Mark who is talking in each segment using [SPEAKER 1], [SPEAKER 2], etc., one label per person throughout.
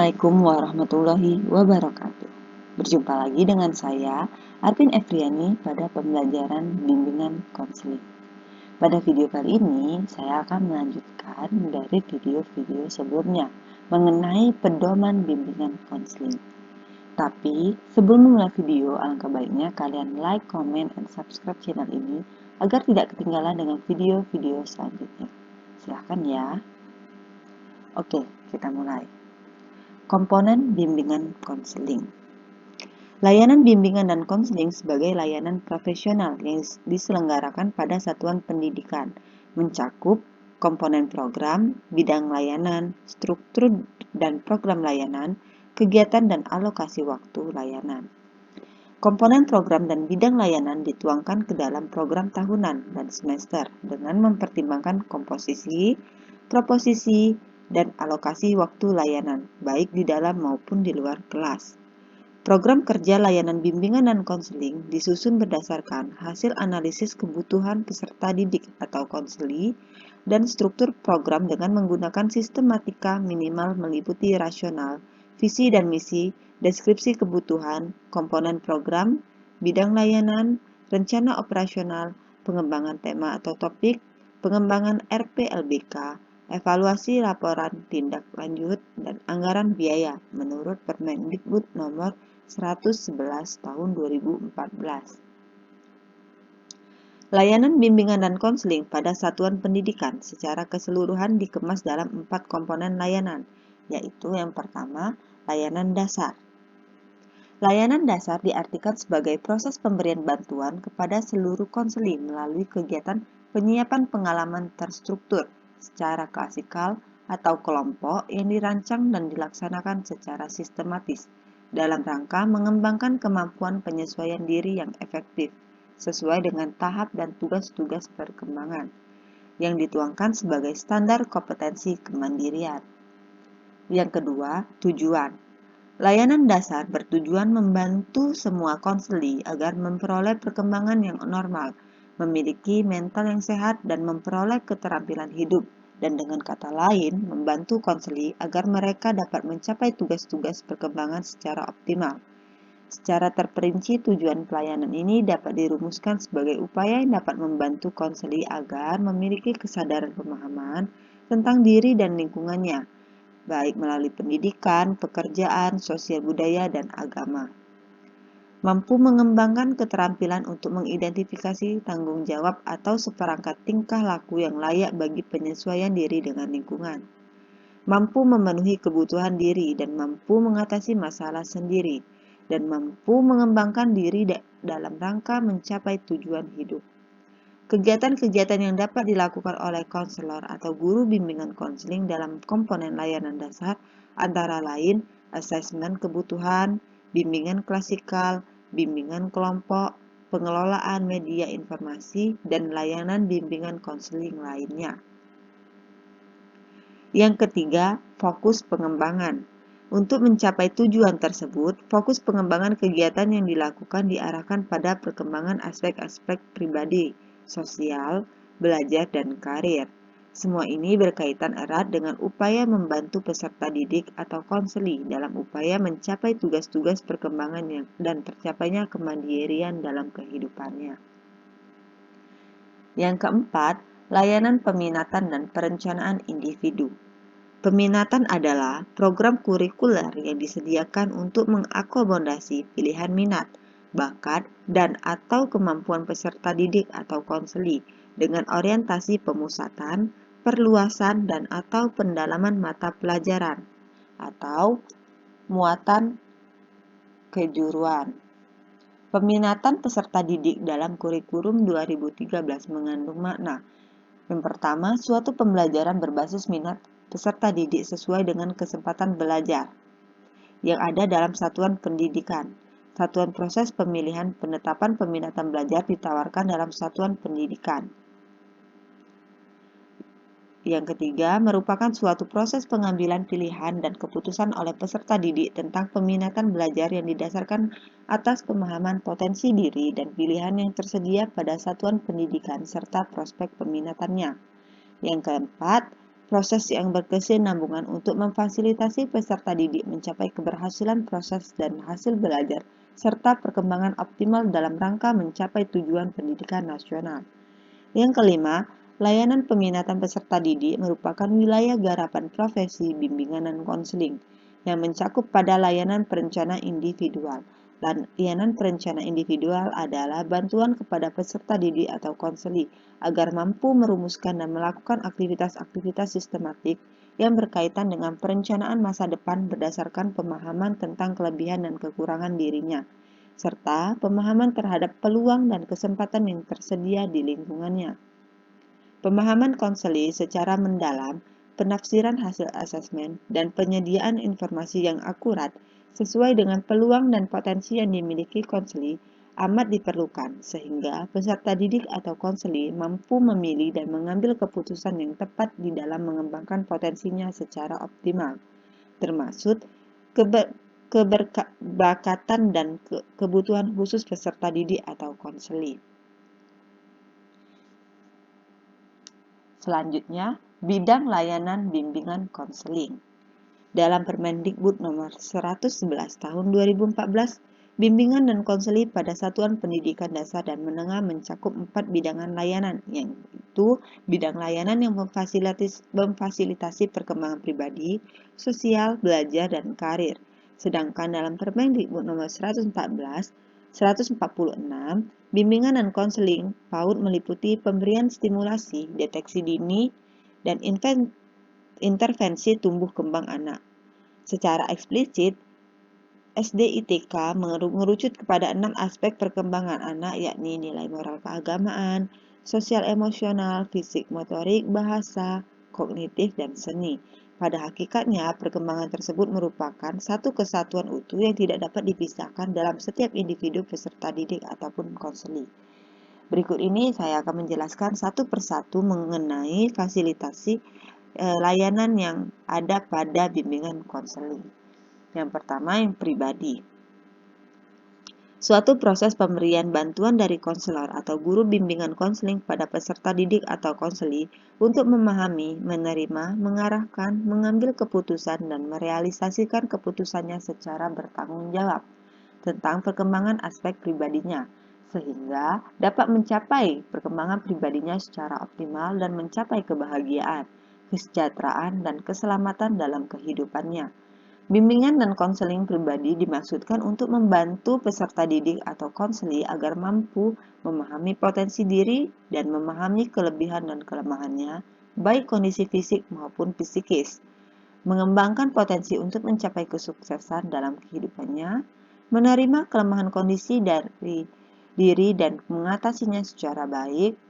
[SPEAKER 1] Assalamualaikum warahmatullahi wabarakatuh. Berjumpa lagi dengan saya, Arvin Efriani, pada pembelajaran bimbingan konseling. Pada video kali ini, saya akan melanjutkan dari video-video sebelumnya mengenai pedoman bimbingan konseling. Tapi, sebelum memulai video, alangkah baiknya kalian like, comment, dan subscribe channel ini agar tidak ketinggalan dengan video-video selanjutnya. Silahkan ya. Oke, kita mulai. Komponen bimbingan konseling. Layanan bimbingan dan konseling sebagai layanan profesional yang diselenggarakan pada satuan pendidikan, mencakup komponen program, bidang layanan, struktur dan program layanan, kegiatan dan alokasi waktu layanan. Komponen program dan bidang layanan dituangkan ke dalam program tahunan dan semester dengan mempertimbangkan komposisi, proposisi, dan alokasi waktu layanan, baik di dalam maupun di luar kelas. Program kerja layanan bimbingan dan konseling disusun berdasarkan hasil analisis kebutuhan peserta didik atau konseli dan struktur program dengan menggunakan sistematika minimal meliputi rasional, visi dan misi, deskripsi kebutuhan, komponen program, bidang layanan, rencana operasional, pengembangan tema atau topik, pengembangan RPLBK, evaluasi laporan tindak lanjut, dan anggaran biaya menurut Permendikbud nomor 111 tahun 2014. Layanan bimbingan dan konseling pada satuan pendidikan secara keseluruhan dikemas dalam 4 komponen layanan, yaitu yang pertama, layanan dasar. Layanan dasar diartikan sebagai proses pemberian bantuan kepada seluruh konseli melalui kegiatan penyiapan pengalaman terstruktur secara klasikal atau kelompok yang dirancang dan dilaksanakan secara sistematis dalam rangka mengembangkan kemampuan penyesuaian diri yang efektif sesuai dengan tahap dan tugas-tugas perkembangan yang dituangkan sebagai standar kompetensi kemandirian. Yang kedua, tujuan. Layanan dasar bertujuan membantu semua konseli agar memperoleh perkembangan yang normal, memiliki mental yang sehat, dan memperoleh keterampilan hidup, dan dengan kata lain, membantu konseli agar mereka dapat mencapai tugas-tugas perkembangan secara optimal. Secara terperinci, tujuan pelayanan ini dapat dirumuskan sebagai upaya yang dapat membantu konseli agar memiliki kesadaran pemahaman tentang diri dan lingkungannya, baik melalui pendidikan, pekerjaan, sosial budaya, dan agama. Mampu mengembangkan keterampilan untuk mengidentifikasi tanggung jawab atau seperangkat tingkah laku yang layak bagi penyesuaian diri dengan lingkungan. Mampu memenuhi kebutuhan diri dan mampu mengatasi masalah sendiri, dan mampu mengembangkan diri dalam rangka mencapai tujuan hidup. Kegiatan-kegiatan yang dapat dilakukan oleh konselor atau guru bimbingan konseling dalam komponen layanan dasar antara lain asesmen kebutuhan, bimbingan klasikal, bimbingan kelompok, pengelolaan media informasi, dan layanan bimbingan konseling lainnya. Yang ketiga, fokus pengembangan. Untuk mencapai tujuan tersebut, fokus pengembangan kegiatan yang dilakukan diarahkan pada perkembangan aspek-aspek pribadi, sosial, belajar, dan karir. Semua ini berkaitan erat dengan upaya membantu peserta didik atau konseli dalam upaya mencapai tugas-tugas perkembangan dan tercapainya kemandirian dalam kehidupannya. Yang keempat, layanan peminatan dan perencanaan individu. Peminatan adalah program kurikuler yang disediakan untuk mengakomodasi pilihan minat, bakat, dan atau kemampuan peserta didik atau konseli dengan orientasi pemusatan, perluasan, dan atau pendalaman mata pelajaran atau muatan kejuruan. Peminatan peserta didik dalam kurikulum 2013 mengandung makna. Yang pertama, suatu pembelajaran berbasis minat peserta didik sesuai dengan kesempatan belajar yang ada dalam satuan pendidikan. Satuan proses pemilihan penetapan peminatan belajar ditawarkan dalam satuan pendidikan. Yang ketiga, merupakan suatu proses pengambilan pilihan dan keputusan oleh peserta didik tentang peminatan belajar yang didasarkan atas pemahaman potensi diri dan pilihan yang tersedia pada satuan pendidikan serta prospek peminatannya. Yang keempat, proses yang berkesinambungan untuk memfasilitasi peserta didik mencapai keberhasilan proses dan hasil belajar, serta perkembangan optimal dalam rangka mencapai tujuan pendidikan nasional. Yang kelima, layanan peminatan peserta didik merupakan wilayah garapan profesi bimbingan dan konseling yang mencakup pada layanan perencana individual. Layanan perencana individual adalah bantuan kepada peserta didik atau konseli agar mampu merumuskan dan melakukan aktivitas-aktivitas sistematik yang berkaitan dengan perencanaan masa depan berdasarkan pemahaman tentang kelebihan dan kekurangan dirinya, serta pemahaman terhadap peluang dan kesempatan yang tersedia di lingkungannya. Pemahaman konseli secara mendalam, penafsiran hasil asesmen, dan penyediaan informasi yang akurat sesuai dengan peluang dan potensi yang dimiliki konseli amat diperlukan, sehingga peserta didik atau konseli mampu memilih dan mengambil keputusan yang tepat di dalam mengembangkan potensinya secara optimal, termasuk keberbakatan dan kebutuhan khusus peserta didik atau konseli. Selanjutnya, bidang layanan bimbingan konseling. Dalam Permendikbud nomor 111 tahun 2014, bimbingan dan konseli pada satuan pendidikan dasar dan menengah mencakup 4 bidangan layanan, yaitu bidang layanan yang memfasilitasi perkembangan pribadi, sosial, belajar, dan karir. Sedangkan dalam Permendikbud nomor 146, bimbingan dan konseling PAUD meliputi pemberian stimulasi, deteksi dini, dan intervensi tumbuh kembang anak. Secara eksplisit, SDITK mengerucut kepada 6 aspek perkembangan anak, yakni nilai moral keagamaan, sosial emosional, fisik motorik, bahasa, kognitif, dan seni. Pada hakikatnya, perkembangan tersebut merupakan satu kesatuan utuh yang tidak dapat dipisahkan dalam setiap individu peserta didik ataupun konseli. Berikut ini saya akan menjelaskan satu persatu mengenai fasilitasi layanan yang ada pada bimbingan konseling. Yang pertama, yang pribadi. Suatu proses pemberian bantuan dari konselor atau guru bimbingan konseling pada peserta didik atau konseli untuk memahami, menerima, mengarahkan, mengambil keputusan, dan merealisasikan keputusannya secara bertanggung jawab tentang perkembangan aspek pribadinya, sehingga dapat mencapai perkembangan pribadinya secara optimal dan mencapai kebahagiaan, kesejahteraan, dan keselamatan dalam kehidupannya. Bimbingan dan konseling pribadi dimaksudkan untuk membantu peserta didik atau konseli agar mampu memahami potensi diri dan memahami kelebihan dan kelemahannya, baik kondisi fisik maupun psikis, mengembangkan potensi untuk mencapai kesuksesan dalam kehidupannya, menerima kelemahan kondisi dari diri dan mengatasinya secara baik,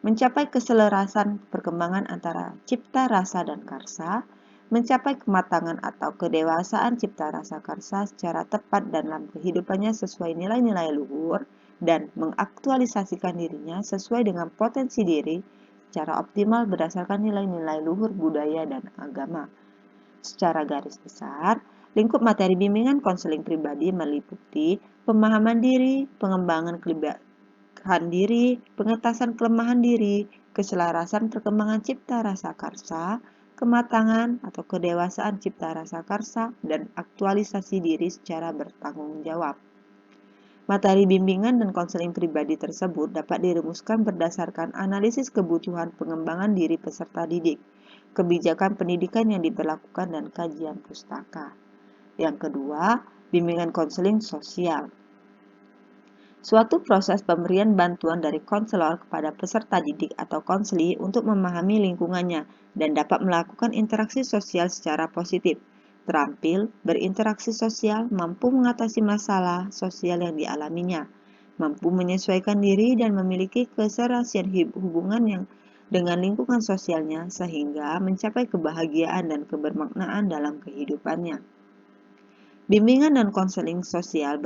[SPEAKER 1] mencapai keselarasan perkembangan antara cipta rasa dan karsa, mencapai kematangan atau kedewasaan cipta rasa karsa secara tepat dalam kehidupannya sesuai nilai-nilai luhur, dan mengaktualisasikan dirinya sesuai dengan potensi diri secara optimal berdasarkan nilai-nilai luhur budaya dan agama. Secara garis besar, lingkup materi bimbingan konseling pribadi meliputi pemahaman diri, pengembangan kelebihan diri, pengetasan kelemahan diri, keselarasan perkembangan cipta rasa karsa, kematangan atau kedewasaan cipta rasa karsa, dan aktualisasi diri secara bertanggung jawab. Materi bimbingan dan konseling pribadi tersebut dapat dirumuskan berdasarkan analisis kebutuhan pengembangan diri peserta didik, kebijakan pendidikan yang diberlakukan, dan kajian pustaka. Yang kedua, bimbingan konseling sosial. Suatu proses pemberian bantuan dari konselor kepada peserta didik atau konseli untuk memahami lingkungannya dan dapat melakukan interaksi sosial secara positif, terampil, berinteraksi sosial, mampu mengatasi masalah sosial yang dialaminya, mampu menyesuaikan diri dan memiliki keserasian hubungan yang dengan lingkungan sosialnya sehingga mencapai kebahagiaan dan kebermaknaan dalam kehidupannya. Bimbingan dan konseling sosial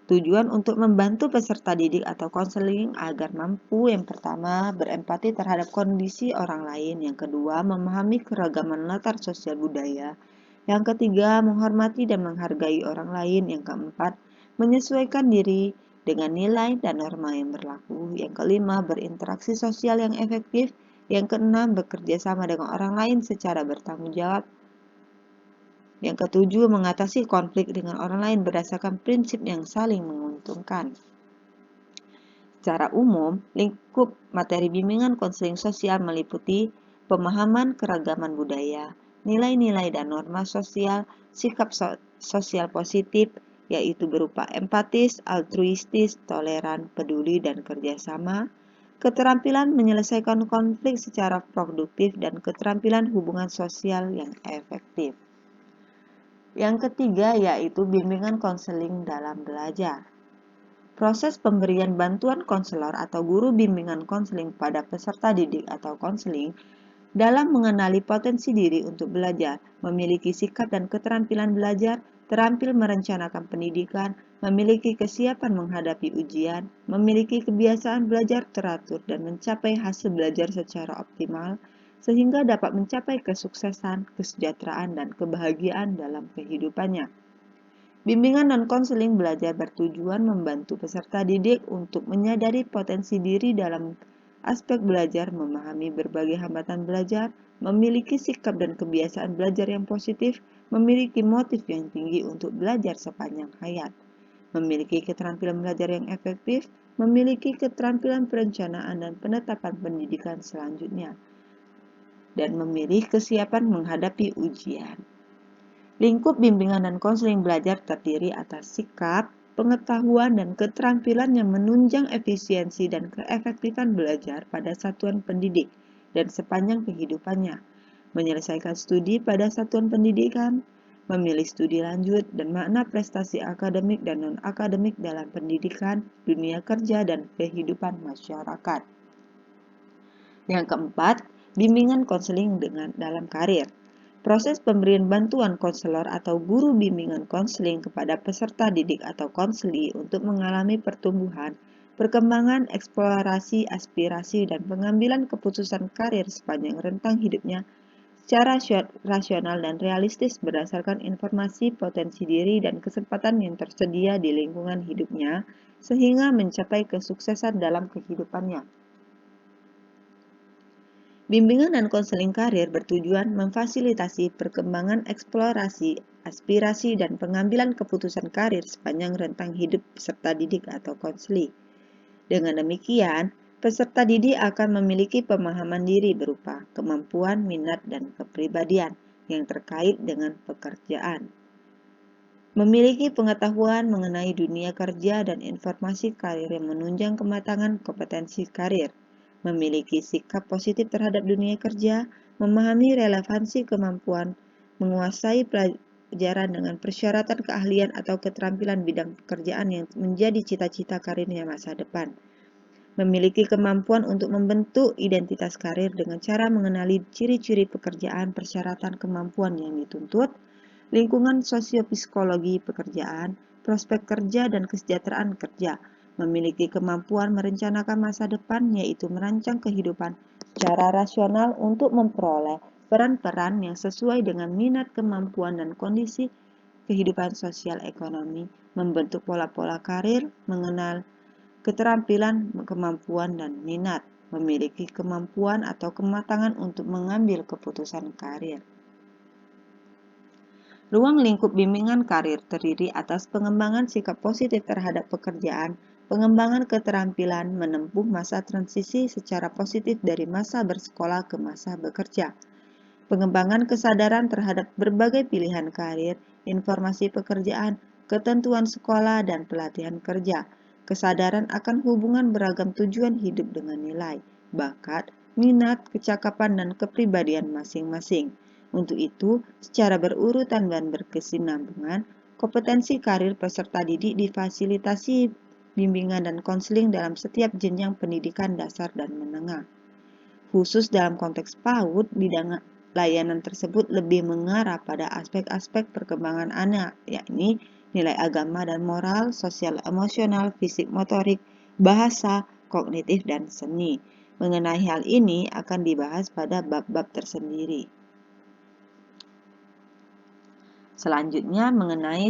[SPEAKER 1] tujuan untuk membantu peserta didik atau konseling agar mampu, yang pertama, berempati terhadap kondisi orang lain, yang kedua, memahami keragaman latar sosial budaya, yang ketiga, menghormati dan menghargai orang lain, yang keempat, menyesuaikan diri dengan nilai dan norma yang berlaku, yang kelima, berinteraksi sosial yang efektif, Yang keenam, bekerja sama dengan orang lain secara bertanggung jawab. Yang ketujuh, mengatasi konflik dengan orang lain berdasarkan prinsip yang saling menguntungkan. Secara umum, lingkup materi bimbingan konseling sosial meliputi pemahaman keragaman budaya, nilai-nilai dan norma sosial, sikap sosial positif, yaitu berupa empatis, altruistis, toleran, peduli, dan kerjasama, keterampilan menyelesaikan konflik secara produktif, dan keterampilan hubungan sosial yang efektif. Yang ketiga yaitu bimbingan konseling dalam belajar. Proses pemberian bantuan konselor atau guru bimbingan konseling pada peserta didik atau konseling dalam mengenali potensi diri untuk belajar, memiliki sikap dan keterampilan belajar, terampil merencanakan pendidikan, memiliki kesiapan menghadapi ujian, memiliki kebiasaan belajar teratur dan mencapai hasil belajar secara optimal, sehingga dapat mencapai kesuksesan, kesejahteraan, dan kebahagiaan dalam kehidupannya. Bimbingan dan konseling belajar bertujuan membantu peserta didik untuk menyadari potensi diri dalam aspek belajar, memahami berbagai hambatan belajar, memiliki sikap dan kebiasaan belajar yang positif, memiliki motif yang tinggi untuk belajar sepanjang hayat, memiliki keterampilan belajar yang efektif, memiliki keterampilan perencanaan dan penetapan pendidikan selanjutnya, dan memiliki kesiapan menghadapi ujian. Lingkup bimbingan dan konseling belajar terdiri atas sikap, pengetahuan, dan keterampilan yang menunjang efisiensi dan keefektifan belajar pada satuan pendidik dan sepanjang kehidupannya, menyelesaikan studi pada satuan pendidikan, memilih studi lanjut, dan makna prestasi akademik dan non-akademik dalam pendidikan, dunia kerja, dan kehidupan masyarakat. Yang keempat, bimbingan konseling dalam karir. Proses pemberian bantuan konselor atau guru bimbingan konseling kepada peserta didik atau konseli untuk mengalami pertumbuhan, perkembangan, eksplorasi, aspirasi, dan pengambilan keputusan karir sepanjang rentang hidupnya secara rasional dan realistis berdasarkan informasi, potensi diri, dan kesempatan yang tersedia di lingkungan hidupnya, sehingga mencapai kesuksesan dalam kehidupannya. Bimbingan dan konseling karir bertujuan memfasilitasi perkembangan eksplorasi, aspirasi, dan pengambilan keputusan karir sepanjang rentang hidup peserta didik atau konseli. Dengan demikian, peserta didik akan memiliki pemahaman diri berupa kemampuan, minat, dan kepribadian yang terkait dengan pekerjaan. Memiliki pengetahuan mengenai dunia kerja dan informasi karir yang menunjang kematangan kompetensi karir. Memiliki sikap positif terhadap dunia kerja, memahami relevansi kemampuan, menguasai pelajaran dengan persyaratan keahlian atau keterampilan bidang pekerjaan yang menjadi cita-cita karirnya masa depan. Memiliki kemampuan untuk membentuk identitas karir dengan cara mengenali ciri-ciri pekerjaan, persyaratan kemampuan yang dituntut, lingkungan sosiopsikologi pekerjaan, prospek kerja, dan kesejahteraan kerja. Memiliki kemampuan merencanakan masa depan, yaitu merancang kehidupan secara rasional untuk memperoleh peran-peran yang sesuai dengan minat, kemampuan, dan kondisi kehidupan sosial ekonomi, membentuk pola-pola karir, mengenal keterampilan, kemampuan, dan minat, memiliki kemampuan atau kematangan untuk mengambil keputusan karir. Ruang lingkup bimbingan karir terdiri atas pengembangan sikap positif terhadap pekerjaan, pengembangan keterampilan, menempuh masa transisi secara positif dari masa bersekolah ke masa bekerja, pengembangan kesadaran terhadap berbagai pilihan karir, informasi pekerjaan, ketentuan sekolah, dan pelatihan kerja, kesadaran akan hubungan beragam tujuan hidup dengan nilai, bakat, minat, kecakapan, dan kepribadian masing-masing. Untuk itu, secara berurutan dan berkesinambungan, kompetensi karir peserta didik difasilitasi bimbingan dan konseling dalam setiap jenjang pendidikan dasar dan menengah. Khusus dalam konteks PAUD, bidang layanan tersebut lebih mengarah pada aspek-aspek perkembangan anak, yakni nilai agama dan moral, sosial emosional, fisik motorik, bahasa, kognitif, dan seni. Mengenai hal ini akan dibahas pada bab-bab tersendiri. Selanjutnya mengenai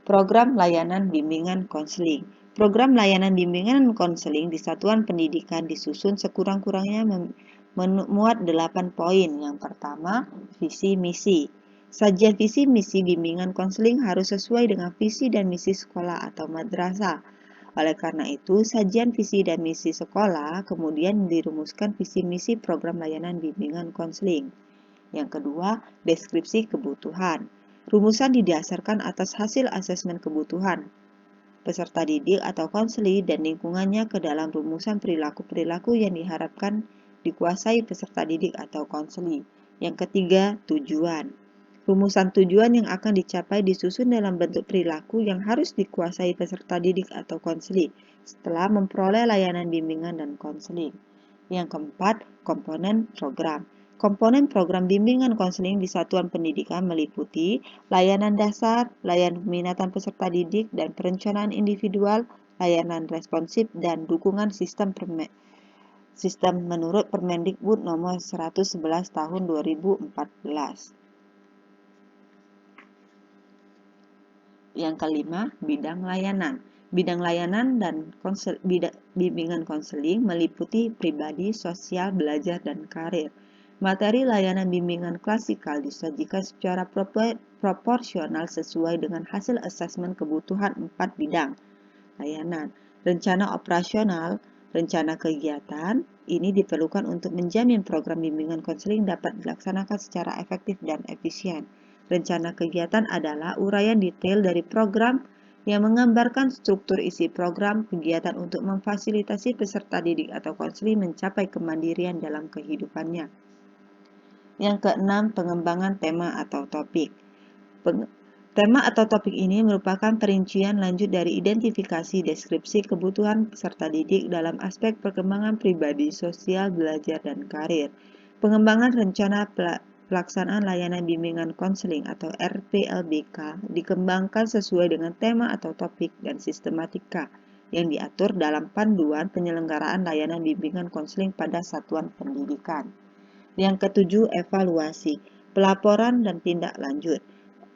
[SPEAKER 1] program layanan bimbingan konseling. Program layanan bimbingan konseling di satuan pendidikan disusun sekurang-kurangnya memuat 8 poin. Yang pertama, visi misi. Sajian visi misi bimbingan konseling harus sesuai dengan visi dan misi sekolah atau madrasah. Oleh karena itu, sajian visi dan misi sekolah kemudian dirumuskan visi misi program layanan bimbingan konseling. Yang kedua, deskripsi kebutuhan. Rumusan didasarkan atas hasil asesmen kebutuhan peserta didik atau konseli dan lingkungannya ke dalam rumusan perilaku-perilaku yang diharapkan dikuasai peserta didik atau konseli. Yang ketiga, tujuan. Rumusan tujuan yang akan dicapai disusun dalam bentuk perilaku yang harus dikuasai peserta didik atau konseli setelah memperoleh layanan bimbingan dan konseling. Yang keempat, komponen program. Komponen program bimbingan konseling di satuan pendidikan meliputi layanan dasar, layanan peminatan peserta didik, dan perencanaan individual, layanan responsif, dan dukungan sistem menurut Permendikbud nomor 111 tahun 2014. Yang kelima, bidang layanan. Bidang layanan dan bimbingan konseling meliputi pribadi, sosial, belajar, dan karir. Materi layanan bimbingan klasikal disajikan secara proporsional sesuai dengan hasil asesmen kebutuhan 4 bidang layanan. Rencana operasional, rencana kegiatan, ini diperlukan untuk menjamin program bimbingan konseling dapat dilaksanakan secara efektif dan efisien. Rencana kegiatan adalah uraian detail dari program yang menggambarkan struktur isi program kegiatan untuk memfasilitasi peserta didik atau konseling mencapai kemandirian dalam kehidupannya. Yang keenam, pengembangan tema atau topik. Tema atau topik ini merupakan perincian lanjut dari identifikasi deskripsi kebutuhan peserta didik dalam aspek perkembangan pribadi, sosial, belajar, dan karir. Pengembangan rencana pelaksanaan layanan bimbingan konseling atau RPLBK dikembangkan sesuai dengan tema atau topik dan sistematika yang diatur dalam panduan penyelenggaraan layanan bimbingan konseling pada satuan pendidikan. Yang ketujuh, evaluasi, pelaporan, dan tindak lanjut.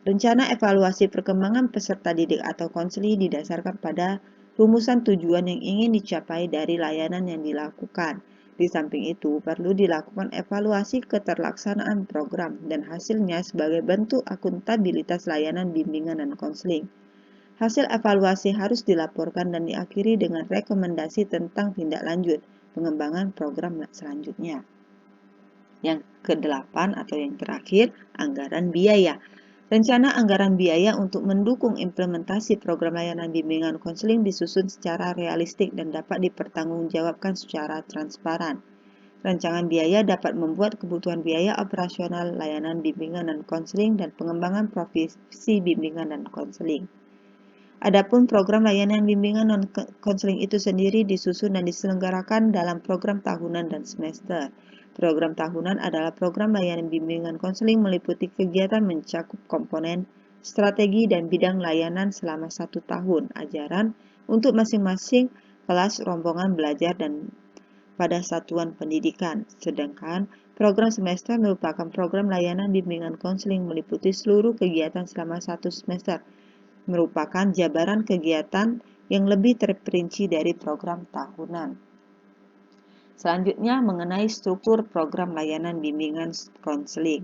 [SPEAKER 1] Rencana evaluasi perkembangan peserta didik atau konseli didasarkan pada rumusan tujuan yang ingin dicapai dari layanan yang dilakukan. Di samping itu, perlu dilakukan evaluasi keterlaksanaan program dan hasilnya sebagai bentuk akuntabilitas layanan bimbingan dan konseling. Hasil evaluasi harus dilaporkan dan diakhiri dengan rekomendasi tentang tindak lanjut pengembangan program selanjutnya. Yang kedelapan atau yang terakhir, anggaran biaya. Rencana anggaran biaya untuk mendukung implementasi program layanan bimbingan konseling disusun secara realistik dan dapat dipertanggungjawabkan secara transparan. Rancangan biaya dapat membuat kebutuhan biaya operasional layanan bimbingan dan konseling dan pengembangan profesi bimbingan dan konseling. Adapun program layanan bimbingan dan konseling itu sendiri disusun dan diselenggarakan dalam program tahunan dan semester. Program tahunan adalah program layanan bimbingan konseling meliputi kegiatan mencakup komponen, strategi, dan bidang layanan selama 1 tahun ajaran untuk masing-masing kelas rombongan belajar dan pada satuan pendidikan. Sedangkan program semester merupakan program layanan bimbingan konseling meliputi seluruh kegiatan selama 1 semester, merupakan jabaran kegiatan yang lebih terperinci dari program tahunan. Selanjutnya mengenai struktur program layanan bimbingan konseling.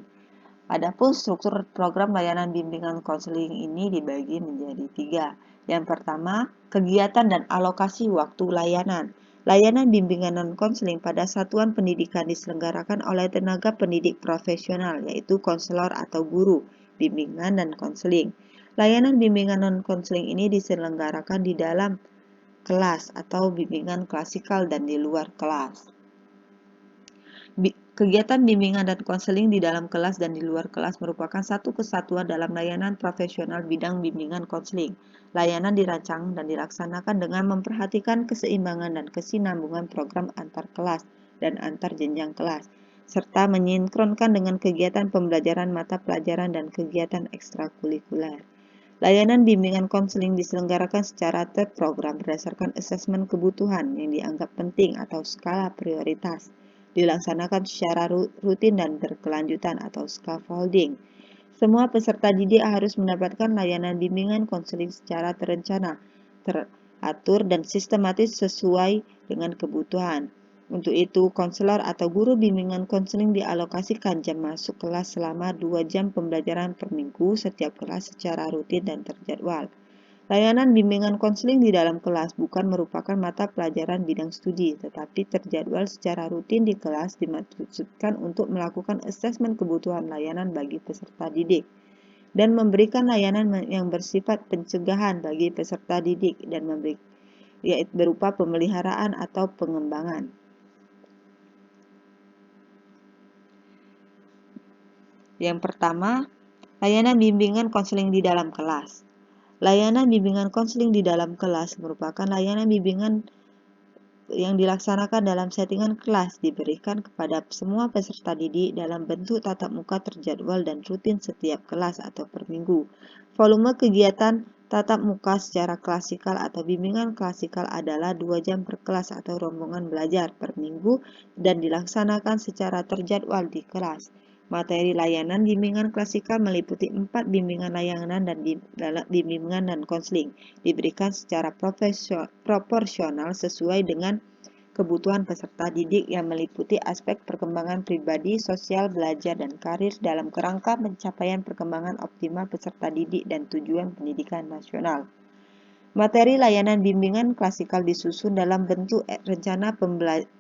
[SPEAKER 1] Adapun struktur program layanan bimbingan konseling ini dibagi menjadi 3. Yang pertama, kegiatan dan alokasi waktu layanan. Layanan bimbingan dan konseling pada satuan pendidikan diselenggarakan oleh tenaga pendidik profesional, yaitu konselor atau guru bimbingan dan konseling. Layanan bimbingan dan konseling ini diselenggarakan di dalam kelas atau bimbingan klasikal dan di luar kelas. Kegiatan bimbingan dan konseling di dalam kelas dan di luar kelas merupakan satu kesatuan dalam layanan profesional bidang bimbingan konseling. Layanan dirancang dan dilaksanakan dengan memperhatikan keseimbangan dan kesinambungan program antar kelas dan antar jenjang kelas, serta menyinkronkan dengan kegiatan pembelajaran mata pelajaran dan kegiatan ekstrakurikuler. Layanan bimbingan konseling diselenggarakan secara terprogram berdasarkan asesmen kebutuhan yang dianggap penting atau skala prioritas, dilaksanakan secara rutin dan berkelanjutan atau scaffolding. Semua peserta didik harus mendapatkan layanan bimbingan konseling secara terencana, teratur, dan sistematis sesuai dengan kebutuhan. Untuk itu, konselor atau guru bimbingan konseling dialokasikan jam masuk kelas selama 2 jam pembelajaran per minggu setiap kelas secara rutin dan terjadwal. Layanan bimbingan konseling di dalam kelas bukan merupakan mata pelajaran bidang studi, tetapi terjadwal secara rutin di kelas dimaksudkan untuk melakukan asesmen kebutuhan layanan bagi peserta didik dan memberikan layanan yang bersifat pencegahan bagi peserta didik dan yaitu berupa pemeliharaan atau pengembangan. Yang pertama, layanan bimbingan konseling di dalam kelas. Layanan bimbingan konseling di dalam kelas merupakan layanan bimbingan yang dilaksanakan dalam settingan kelas diberikan kepada semua peserta didik dalam bentuk tatap muka terjadwal dan rutin setiap kelas atau per minggu. Volume kegiatan tatap muka secara klasikal atau bimbingan klasikal adalah 2 jam per kelas atau rombongan belajar per minggu dan dilaksanakan secara terjadwal di kelas. Materi layanan bimbingan klasikal meliputi 4 bimbingan layanan dan bimbingan dan konseling, diberikan secara proporsional sesuai dengan kebutuhan peserta didik yang meliputi aspek perkembangan pribadi, sosial, belajar, dan karir dalam kerangka pencapaian perkembangan optimal peserta didik dan tujuan pendidikan nasional. Materi layanan bimbingan klasikal disusun dalam bentuk rencana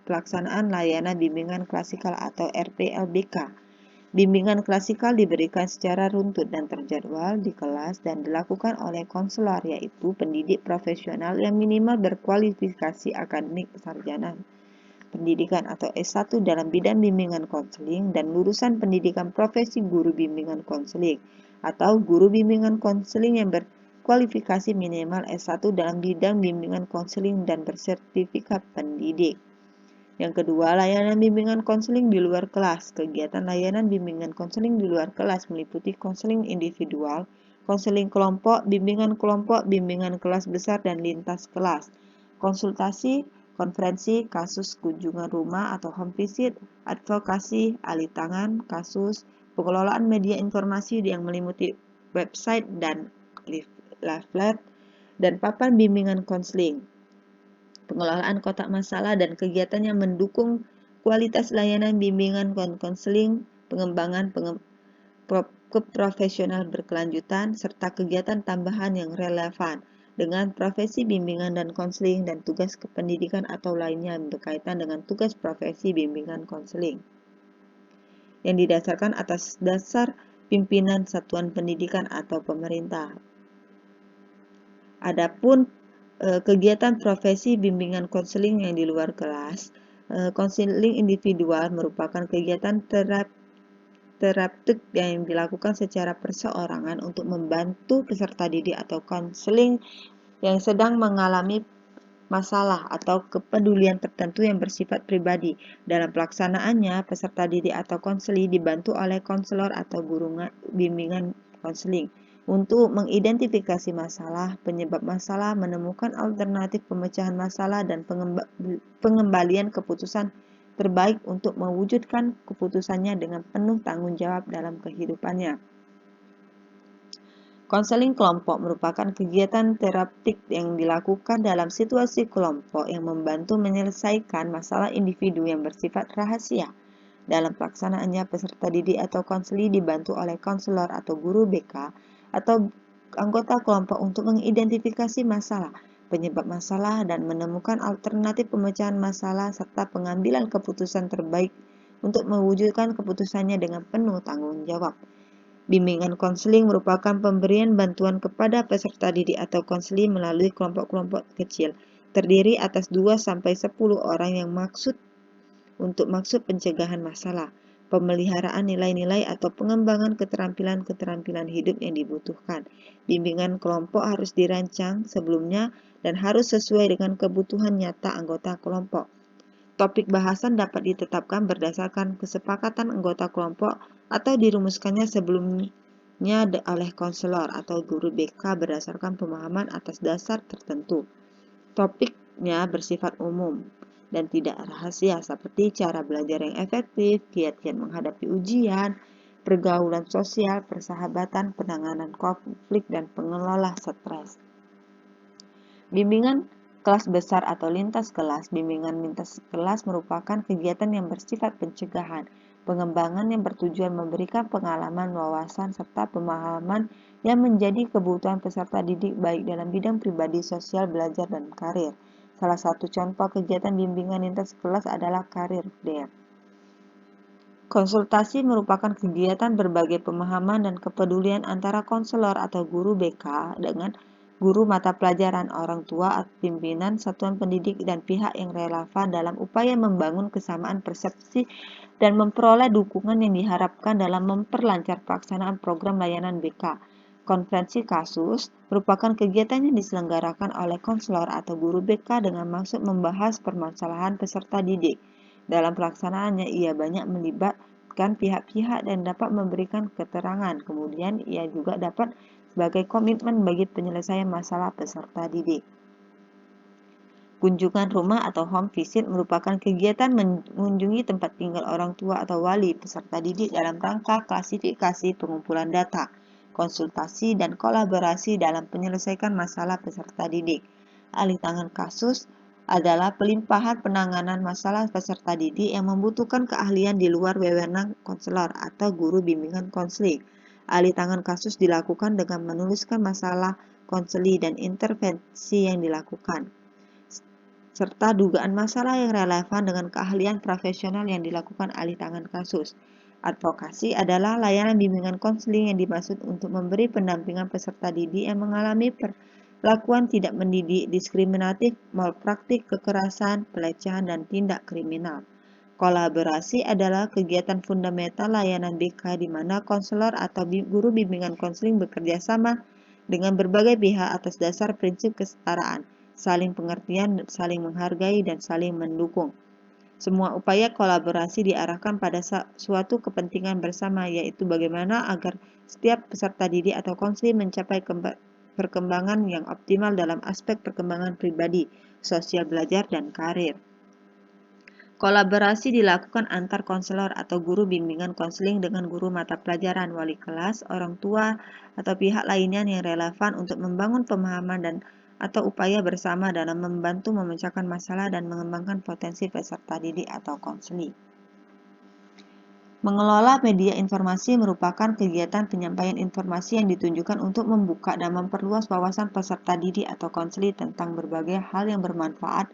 [SPEAKER 1] pelaksanaan layanan bimbingan klasikal atau RPLBK. Bimbingan klasikal diberikan secara runtut dan terjadwal di kelas dan dilakukan oleh konselor, yaitu pendidik profesional yang minimal berkualifikasi akademik sarjana pendidikan atau S1 dalam bidang bimbingan konseling dan lulusan pendidikan profesi guru bimbingan konseling atau guru bimbingan konseling yang berkualifikasi minimal S1 dalam bidang bimbingan konseling dan bersertifikat pendidik. Yang kedua, layanan bimbingan konseling di luar kelas. Kegiatan layanan bimbingan konseling di luar kelas meliputi konseling individual, konseling kelompok, bimbingan kelas besar dan lintas kelas, konsultasi, konferensi, kasus kunjungan rumah atau home visit, advokasi, alih tangan, kasus, pengelolaan media informasi yang meliputi website dan leaflet, dan papan bimbingan konseling. Pengelolaan kotak masalah dan kegiatan yang mendukung kualitas layanan bimbingan konseling, pengembangan keprofesional berkelanjutan, serta kegiatan tambahan yang relevan dengan profesi bimbingan dan konseling dan tugas kependidikan atau lainnya yang berkaitan dengan tugas profesi bimbingan konseling yang didasarkan atas dasar pimpinan satuan pendidikan atau pemerintah. Adapun kegiatan profesi bimbingan konseling yang di luar kelas, konseling individual merupakan kegiatan terapeutik yang dilakukan secara perseorangan untuk membantu peserta didik atau konseling yang sedang mengalami masalah atau kepedulian tertentu yang bersifat pribadi. Dalam pelaksanaannya, peserta didik atau konseling dibantu oleh konselor atau guru bimbingan konseling untuk mengidentifikasi masalah, penyebab masalah, menemukan alternatif pemecahan masalah, dan pengembalian keputusan terbaik untuk mewujudkan keputusannya dengan penuh tanggung jawab dalam kehidupannya. Konseling kelompok merupakan kegiatan terapeutik yang dilakukan dalam situasi kelompok yang membantu menyelesaikan masalah individu yang bersifat rahasia. Dalam pelaksanaannya, peserta didik atau konseling dibantu oleh konselor atau guru BK atau anggota kelompok untuk mengidentifikasi masalah, penyebab masalah, dan menemukan alternatif pemecahan masalah serta pengambilan keputusan terbaik untuk mewujudkan keputusannya dengan penuh tanggung jawab. Bimbingan konseling merupakan pemberian bantuan kepada peserta didik atau konseling melalui kelompok-kelompok kecil, terdiri atas 2-10 orang yang maksud pencegahan masalah, pemeliharaan nilai-nilai atau pengembangan keterampilan-keterampilan hidup yang dibutuhkan. Bimbingan kelompok harus dirancang sebelumnya dan harus sesuai dengan kebutuhan nyata anggota kelompok. Topik bahasan dapat ditetapkan berdasarkan kesepakatan anggota kelompok atau dirumuskannya sebelumnya oleh konselor atau guru BK berdasarkan pemahaman atas dasar tertentu. Topiknya bersifat umum dan tidak rahasia seperti cara belajar yang efektif, kiat-kiat menghadapi ujian, pergaulan sosial, persahabatan, penanganan konflik, dan pengelola stres. Bimbingan Kelas besar atau lintas kelas. Bimbingan lintas kelas merupakan kegiatan yang bersifat pencegahan, pengembangan yang bertujuan memberikan pengalaman, wawasan, serta pemahaman yang menjadi kebutuhan peserta didik baik dalam bidang pribadi, sosial, belajar, dan karir. Salah satu contoh kegiatan bimbingan lintas kelas adalah Career Day. Konsultasi merupakan kegiatan berbagai pemahaman dan kepedulian antara konselor atau guru BK dengan guru mata pelajaran, orang tua, pimpinan satuan pendidik, dan pihak yang relevan dalam upaya membangun kesamaan persepsi dan memperoleh dukungan yang diharapkan dalam memperlancar pelaksanaan program layanan BK. Konferensi kasus merupakan kegiatan yang diselenggarakan oleh konselor atau guru BK dengan maksud membahas permasalahan peserta didik. Dalam pelaksanaannya, ia banyak melibatkan pihak-pihak dan dapat memberikan keterangan. Kemudian, ia juga dapat sebagai komitmen bagi penyelesaian masalah peserta didik. Kunjungan rumah atau home visit merupakan kegiatan mengunjungi tempat tinggal orang tua atau wali peserta didik dalam rangka klasifikasi, pengumpulan data, konsultasi, dan kolaborasi dalam menyelesaikan masalah peserta didik. Alih tangan kasus adalah pelimpahan penanganan masalah peserta didik yang membutuhkan keahlian di luar wewenang konselor atau guru bimbingan konseling. Alih tangan kasus dilakukan dengan menuliskan masalah konseli dan intervensi yang dilakukan, serta dugaan masalah yang relevan dengan keahlian profesional yang dilakukan alih tangan kasus. Advokasi adalah layanan bimbingan konseling yang dimaksud untuk memberi pendampingan peserta didik yang mengalami perlakuan tidak mendidik, diskriminatif, malpraktik, kekerasan, pelecehan, dan tindak kriminal. Kolaborasi adalah kegiatan fundamental layanan BK di mana konselor atau guru bimbingan konseling bekerja sama dengan berbagai pihak atas dasar prinsip kesetaraan, saling pengertian, saling menghargai, dan saling mendukung. Semua upaya kolaborasi diarahkan pada suatu kepentingan bersama, yaitu bagaimana agar setiap peserta didik atau konseling mencapai perkembangan yang optimal dalam aspek perkembangan pribadi, sosial, belajar, dan karir. Kolaborasi dilakukan antar konselor atau guru bimbingan konseling dengan guru mata pelajaran, wali kelas, orang tua, atau pihak lainnya yang relevan untuk membangun pemahaman dan atau upaya bersama dalam membantu memecahkan masalah dan mengembangkan potensi peserta didik atau konseling. Mengelola media informasi merupakan kegiatan penyampaian informasi yang ditunjukkan untuk membuka dan memperluas wawasan peserta didik atau konseling tentang berbagai hal yang bermanfaat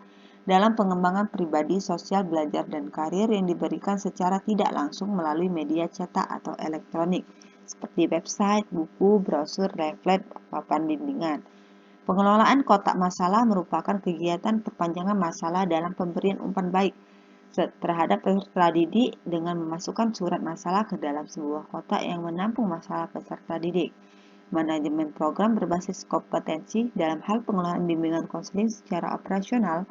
[SPEAKER 1] dalam pengembangan pribadi, sosial, belajar, dan karir yang diberikan secara tidak langsung melalui media cetak atau elektronik, seperti website, buku, brosur, leaflet, papan bimbingan. Pengelolaan kotak masalah merupakan kegiatan perpanjangan masalah dalam pemberian umpan baik terhadap peserta didik dengan memasukkan surat masalah ke dalam sebuah kotak yang menampung masalah peserta didik. Manajemen program berbasis kompetensi dalam hal pengelolaan bimbingan konseling secara operasional.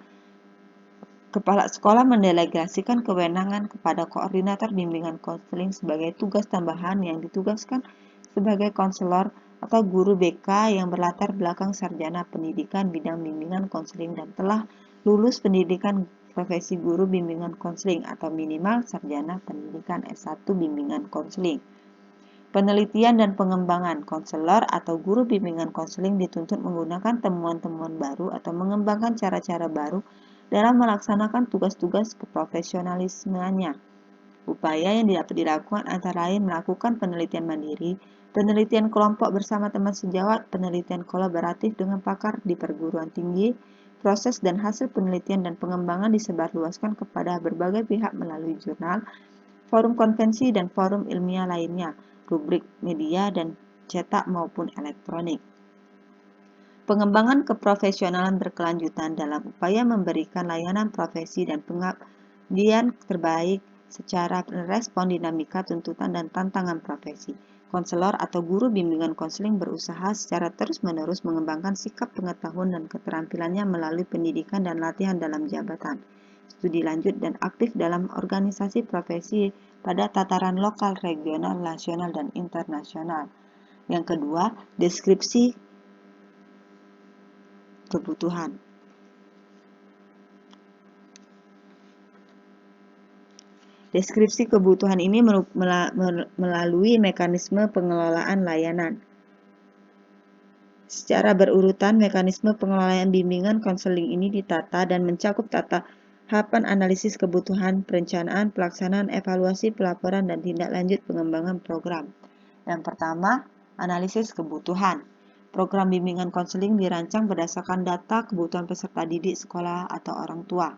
[SPEAKER 1] Kepala sekolah mendelegasikan kewenangan kepada koordinator bimbingan konseling sebagai tugas tambahan yang ditugaskan sebagai konselor atau guru BK yang berlatar belakang sarjana pendidikan bidang bimbingan konseling dan telah lulus pendidikan profesi guru bimbingan konseling atau minimal sarjana pendidikan S1 bimbingan konseling. Penelitian dan pengembangan konselor atau guru bimbingan konseling dituntut menggunakan temuan-temuan baru atau mengembangkan cara-cara baru dalam melaksanakan tugas-tugas keprofesionalismenya. Upaya yang dapat dilakukan antara lain melakukan penelitian mandiri, penelitian kelompok bersama teman sejawat, penelitian kolaboratif dengan pakar di perguruan tinggi, proses dan hasil penelitian dan pengembangan disebarluaskan kepada berbagai pihak melalui jurnal, forum konvensi, dan forum ilmiah lainnya, rubrik media dan cetak maupun elektronik. Pengembangan keprofesionalan berkelanjutan dalam upaya memberikan layanan profesi dan pengabdian terbaik secara merespon dinamika tuntutan dan tantangan profesi. Konselor atau guru bimbingan konseling berusaha secara terus-menerus mengembangkan sikap pengetahuan dan keterampilannya melalui pendidikan dan latihan dalam jabatan, studi lanjut, dan aktif dalam organisasi profesi pada tataran lokal, regional, nasional, dan internasional. Yang kedua, deskripsi kebutuhan. Deskripsi kebutuhan ini melalui mekanisme pengelolaan layanan. Secara berurutan, mekanisme pengelolaan bimbingan konseling ini ditata dan mencakup tahapan analisis kebutuhan, perencanaan, pelaksanaan, evaluasi, pelaporan, dan tindak lanjut pengembangan program. Yang pertama, analisis kebutuhan. Program bimbingan konseling dirancang berdasarkan data kebutuhan peserta didik sekolah atau orang tua.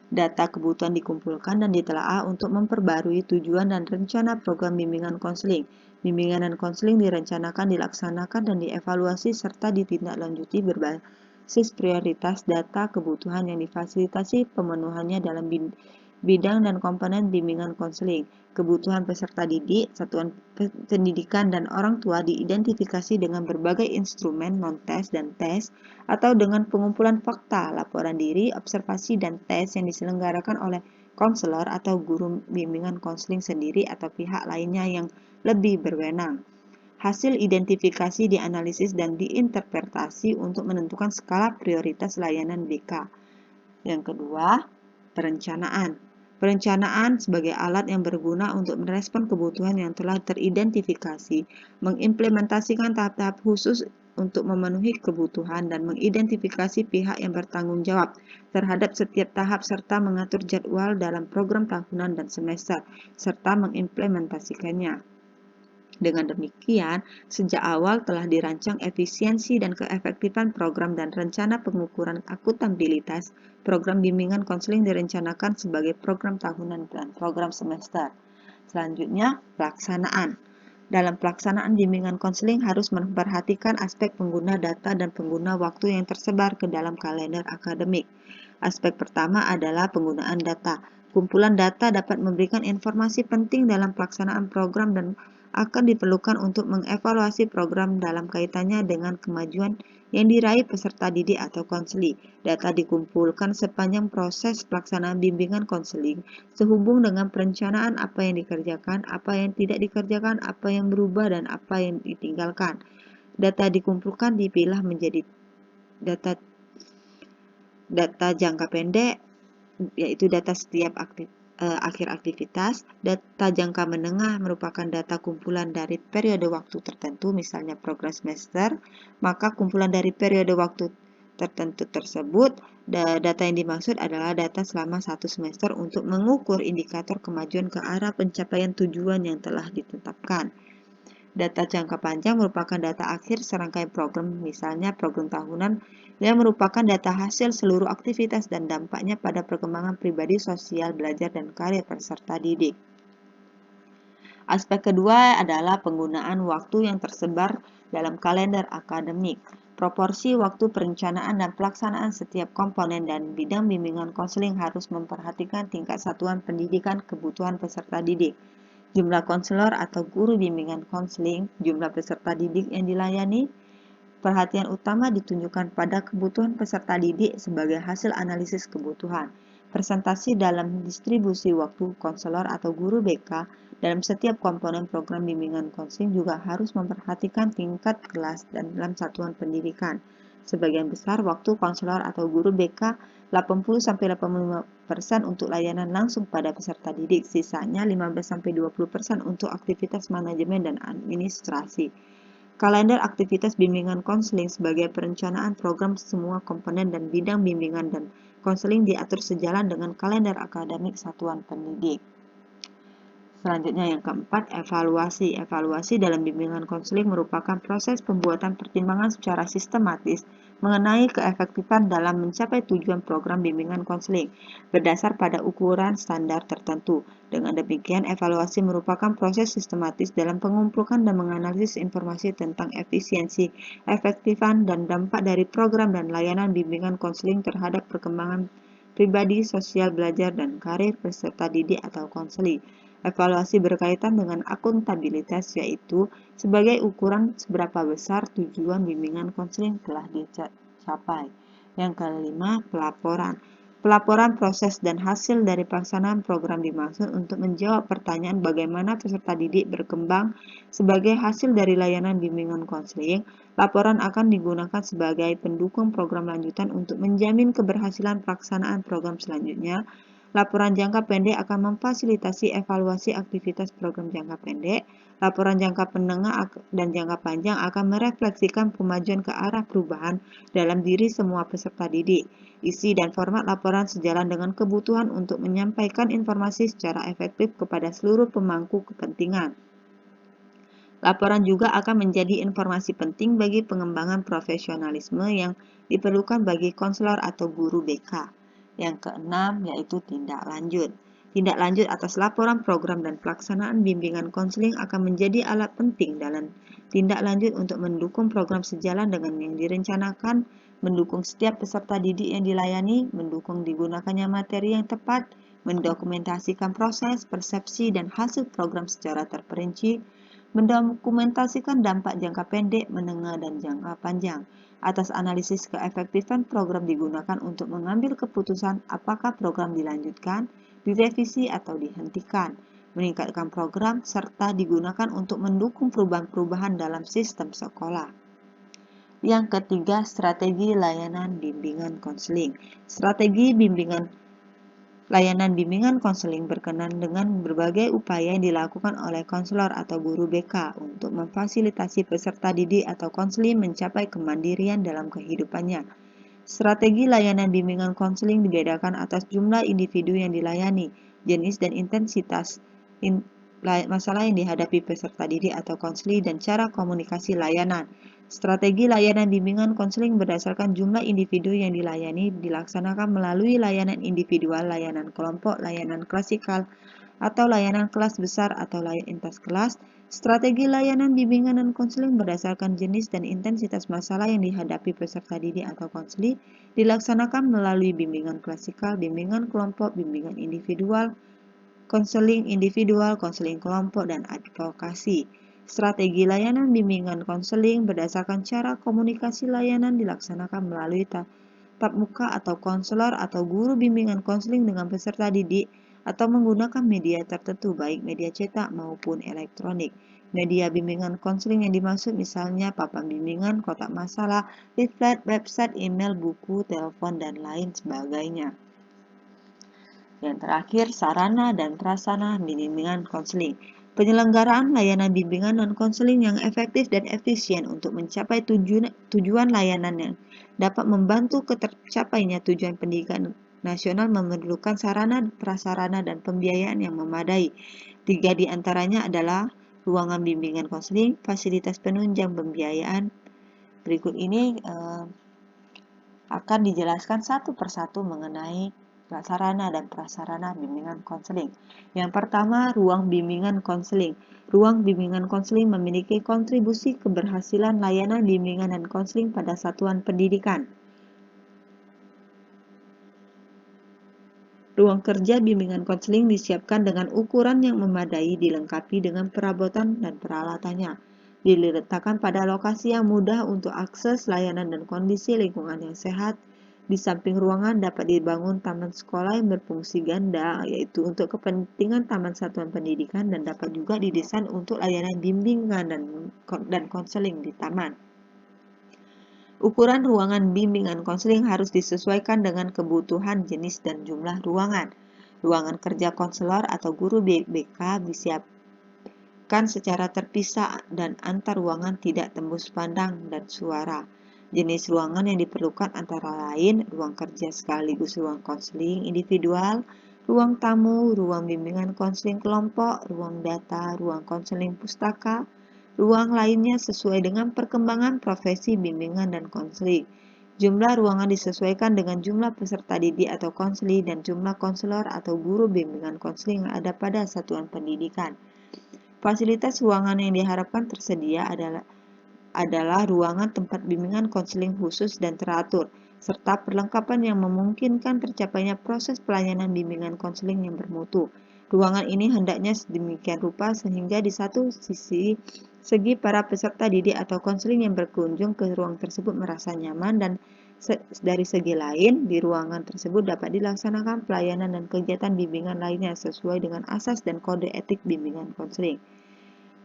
[SPEAKER 1] Data kebutuhan dikumpulkan dan ditelaah untuk memperbarui tujuan dan rencana program bimbingan konseling. Bimbingan dan konseling direncanakan, dilaksanakan, dan dievaluasi serta ditindaklanjuti berbasis prioritas data kebutuhan yang difasilitasi pemenuhannya dalam bidang dan komponen bimbingan konseling. Kebutuhan peserta didik, satuan pendidikan, dan orang tua diidentifikasi dengan berbagai instrumen non-tes dan tes, atau dengan pengumpulan fakta, laporan diri, observasi, dan tes yang diselenggarakan oleh konselor atau guru bimbingan konseling sendiri atau pihak lainnya yang lebih berwenang. Hasil identifikasi dianalisis dan diinterpretasi untuk menentukan skala prioritas layanan BK. Yang kedua, perencanaan. Perencanaan sebagai alat yang berguna untuk merespon kebutuhan yang telah teridentifikasi, mengimplementasikan tahap-tahap khusus untuk memenuhi kebutuhan, dan mengidentifikasi pihak yang bertanggung jawab terhadap setiap tahap serta mengatur jadwal dalam program tahunan dan semester, serta mengimplementasikannya. Dengan demikian, sejak awal telah dirancang efisiensi dan keefektifan program dan rencana pengukuran akuntabilitas. Program bimbingan konseling direncanakan sebagai program tahunan dan program semester. Selanjutnya, pelaksanaan. Dalam pelaksanaan bimbingan konseling harus memperhatikan aspek pengguna data dan pengguna waktu yang tersebar ke dalam kalender akademik. Aspek pertama adalah penggunaan data. Kumpulan data dapat memberikan informasi penting dalam pelaksanaan program dan akan diperlukan untuk mengevaluasi program dalam kaitannya dengan kemajuan yang diraih peserta didik atau konseli. Data dikumpulkan sepanjang proses pelaksanaan bimbingan konseling, sehubung dengan perencanaan apa yang dikerjakan, apa yang tidak dikerjakan, apa yang berubah, dan apa yang ditinggalkan. Data dikumpulkan dipilah menjadi data jangka pendek, yaitu data setiap akhir aktivitas. Data jangka menengah merupakan data kumpulan dari periode waktu tertentu, misalnya program semester. Maka kumpulan dari periode waktu tertentu tersebut, data yang dimaksud adalah data selama satu semester untuk mengukur indikator kemajuan ke arah pencapaian tujuan yang telah ditetapkan. Data jangka panjang merupakan data akhir serangkaian program, misalnya program tahunan, yang merupakan data hasil seluruh aktivitas dan dampaknya pada perkembangan pribadi, sosial, belajar, dan karir peserta didik. Aspek kedua adalah penggunaan waktu yang tersebar dalam kalender akademik. Proporsi waktu perencanaan dan pelaksanaan setiap komponen dan bidang bimbingan konseling harus memperhatikan tingkat satuan pendidikan kebutuhan peserta didik, jumlah konselor atau guru bimbingan konseling, jumlah peserta didik yang dilayani. Perhatian utama ditunjukkan pada kebutuhan peserta didik sebagai hasil analisis kebutuhan. Presentasi dalam distribusi waktu konselor atau guru BK dalam setiap komponen program bimbingan konseling juga harus memperhatikan tingkat kelas dan dalam satuan pendidikan. Sebagian besar waktu konselor atau guru BK 80-85% untuk layanan langsung pada peserta didik, sisanya 15-20% untuk aktivitas manajemen dan administrasi. Kalender aktivitas bimbingan konseling sebagai perencanaan program semua komponen dan bidang bimbingan dan konseling diatur sejalan dengan kalender akademik satuan pendidik. Selanjutnya yang keempat, evaluasi. Evaluasi dalam bimbingan konseling merupakan proses pembuatan pertimbangan secara sistematis mengenai keefektifan dalam mencapai tujuan program bimbingan konseling berdasar pada ukuran standar tertentu. Dengan demikian, evaluasi merupakan proses sistematis dalam mengumpulkan dan menganalisis informasi tentang efisiensi, efektifan, dan dampak dari program dan layanan bimbingan konseling terhadap perkembangan pribadi, sosial, belajar, dan karir peserta didik atau konseli. Evaluasi berkaitan dengan akuntabilitas, yaitu sebagai ukuran seberapa besar tujuan bimbingan konseling telah dicapai. Yang kelima, pelaporan. Pelaporan proses dan hasil dari pelaksanaan program dimaksud untuk menjawab pertanyaan bagaimana peserta didik berkembang sebagai hasil dari layanan bimbingan konseling. Laporan akan digunakan sebagai pendukung program lanjutan untuk menjamin keberhasilan pelaksanaan program selanjutnya. Laporan jangka pendek akan memfasilitasi evaluasi aktivitas program jangka pendek. Laporan jangka menengah dan jangka panjang akan merefleksikan kemajuan ke arah perubahan dalam diri semua peserta didik. Isi dan format laporan sejalan dengan kebutuhan untuk menyampaikan informasi secara efektif kepada seluruh pemangku kepentingan. Laporan juga akan menjadi informasi penting bagi pengembangan profesionalisme yang diperlukan bagi konselor atau guru BK. Yang keenam yaitu tindak lanjut. Tindak lanjut atas laporan program dan pelaksanaan bimbingan konseling akan menjadi alat penting dalam tindak lanjut untuk mendukung program sejalan dengan yang direncanakan, mendukung setiap peserta didik yang dilayani, mendukung digunakannya materi yang tepat, mendokumentasikan proses, persepsi, dan hasil program secara terperinci, mendokumentasikan dampak jangka pendek, menengah, dan jangka panjang. Atas analisis keefektifan program digunakan untuk mengambil keputusan apakah program dilanjutkan, direvisi, atau dihentikan. Meningkatkan program serta digunakan untuk mendukung perubahan-perubahan dalam sistem sekolah. Yang ketiga, strategi layanan bimbingan konseling. Strategi layanan bimbingan konseling berkenan dengan berbagai upaya yang dilakukan oleh konselor atau guru BK untuk memfasilitasi peserta didik atau konseling mencapai kemandirian dalam kehidupannya. Strategi layanan bimbingan konseling dibedakan atas jumlah individu yang dilayani, jenis dan intensitas masalah yang dihadapi peserta didik atau konseling, dan cara komunikasi layanan. Strategi layanan bimbingan konseling berdasarkan jumlah individu yang dilayani dilaksanakan melalui layanan individual, layanan kelompok, layanan klasikal, atau layanan kelas besar atau layanan lintas kelas. Strategi layanan bimbingan dan konseling berdasarkan jenis dan intensitas masalah yang dihadapi peserta didik atau konseling dilaksanakan melalui bimbingan klasikal, bimbingan kelompok, bimbingan individual, konseling individual, konseling kelompok, dan advokasi. Strategi layanan bimbingan konseling berdasarkan cara komunikasi layanan dilaksanakan melalui tatap muka atau konselor atau guru bimbingan konseling dengan peserta didik atau menggunakan media tertentu baik media cetak maupun elektronik. Media bimbingan konseling yang dimaksud misalnya papan bimbingan, kotak masalah, leaflet, website, email, buku, telepon, dan lain sebagainya. Yang terakhir, sarana dan prasarana bimbingan konseling. Penyelenggaraan layanan bimbingan dan konseling yang efektif dan efisien untuk mencapai tujuan layanan yang dapat membantu tercapainya tujuan pendidikan nasional memerlukan sarana, prasarana, dan pembiayaan yang memadai. 3 di antaranya adalah ruangan bimbingan konseling, fasilitas penunjang pembiayaan. Berikut ini akan dijelaskan satu persatu mengenai sarana dan prasarana bimbingan konseling. Yang pertama, ruang bimbingan konseling. Ruang bimbingan konseling memiliki kontribusi keberhasilan layanan bimbingan dan konseling pada satuan pendidikan. Ruang kerja bimbingan konseling disiapkan dengan ukuran yang memadai, dilengkapi dengan perabotan dan peralatannya. Diletakkan pada lokasi yang mudah untuk akses layanan dan kondisi lingkungan yang sehat. Di samping ruangan dapat dibangun taman sekolah yang berfungsi ganda, yaitu untuk kepentingan taman satuan pendidikan, dan dapat juga didesain untuk layanan bimbingan dan konseling di taman. Ukuran ruangan bimbingan konseling harus disesuaikan dengan kebutuhan jenis dan jumlah ruangan. Ruangan kerja konselor atau guru BK disiapkan secara terpisah dan antar ruangan tidak tembus pandang dan suara. Jenis ruangan yang diperlukan antara lain ruang kerja sekaligus ruang konseling individual, ruang tamu, ruang bimbingan konseling kelompok, ruang data, ruang konseling pustaka, ruang lainnya sesuai dengan perkembangan profesi bimbingan dan konseling. Jumlah ruangan disesuaikan dengan jumlah peserta didik atau konseling dan jumlah konselor atau guru bimbingan konseling yang ada pada satuan pendidikan. Fasilitas ruangan yang diharapkan tersedia adalah ruangan tempat bimbingan konseling khusus dan teratur, serta perlengkapan yang memungkinkan tercapainya proses pelayanan bimbingan konseling yang bermutu. Ruangan ini hendaknya sedemikian rupa sehingga di satu segi para peserta didik atau konseling yang berkunjung ke ruang tersebut merasa nyaman, dan dari segi lain di ruangan tersebut dapat dilaksanakan pelayanan dan kegiatan bimbingan lainnya sesuai dengan asas dan kode etik bimbingan konseling.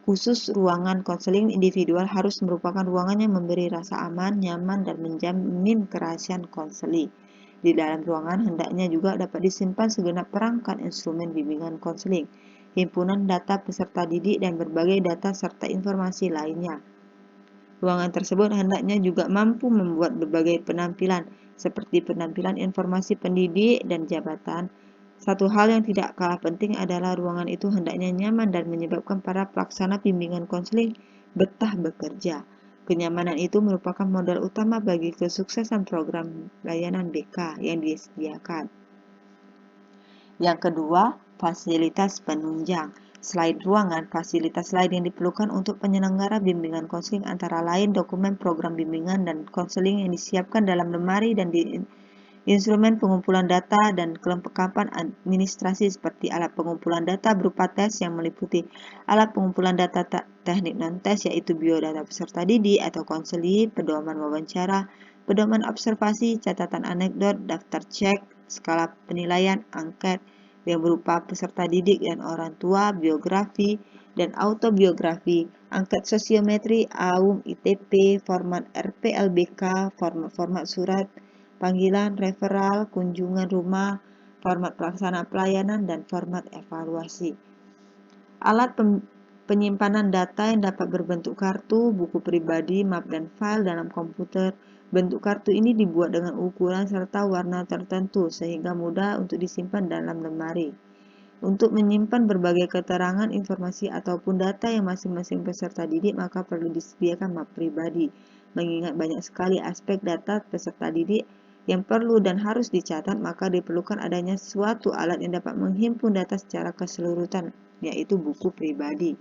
[SPEAKER 1] Khusus ruangan konseling individual harus merupakan ruangan yang memberi rasa aman, nyaman, dan menjamin kerahasiaan konseling. Di dalam ruangan hendaknya juga dapat disimpan segenap perangkat instrumen bimbingan konseling. himpunan data peserta didik, dan berbagai data serta informasi lainnya. Ruangan tersebut hendaknya juga mampu membuat berbagai penampilan, seperti penampilan informasi pendidik dan jabatan. Satu hal yang tidak kalah penting adalah ruangan itu hendaknya nyaman dan menyebabkan para pelaksana bimbingan konseling betah bekerja. Kenyamanan itu merupakan modal utama bagi kesuksesan program layanan BK yang disediakan. Yang kedua, fasilitas penunjang. Selain ruangan, fasilitas lain yang diperlukan untuk penyelenggara bimbingan konseling antara lain dokumen program bimbingan dan konseling yang disiapkan dalam lemari dan di instrumen pengumpulan data dan kelengkapan administrasi seperti alat pengumpulan data berupa tes yang meliputi alat pengumpulan data teknik non-tes yaitu biodata peserta didik atau konseli, pedoman wawancara, pedoman observasi, catatan anekdot, daftar cek, skala penilaian, angket yang berupa peserta didik dan orang tua, biografi, dan autobiografi, angket sosiometri, AUM, ITP, format RPLBK, format surat panggilan, referral, kunjungan rumah, format pelaksana pelayanan, dan format evaluasi. Alat penyimpanan data yang dapat berbentuk kartu, buku pribadi, map, dan file dalam komputer. Bentuk kartu ini dibuat dengan ukuran serta warna tertentu sehingga mudah untuk disimpan dalam lemari. Untuk menyimpan berbagai keterangan, informasi, ataupun data yang masing-masing peserta didik, maka perlu disediakan map pribadi. Mengingat banyak sekali aspek data peserta didik yang perlu dan harus dicatat, maka diperlukan adanya suatu alat yang dapat menghimpun data secara keseluruhan, yaitu buku pribadi.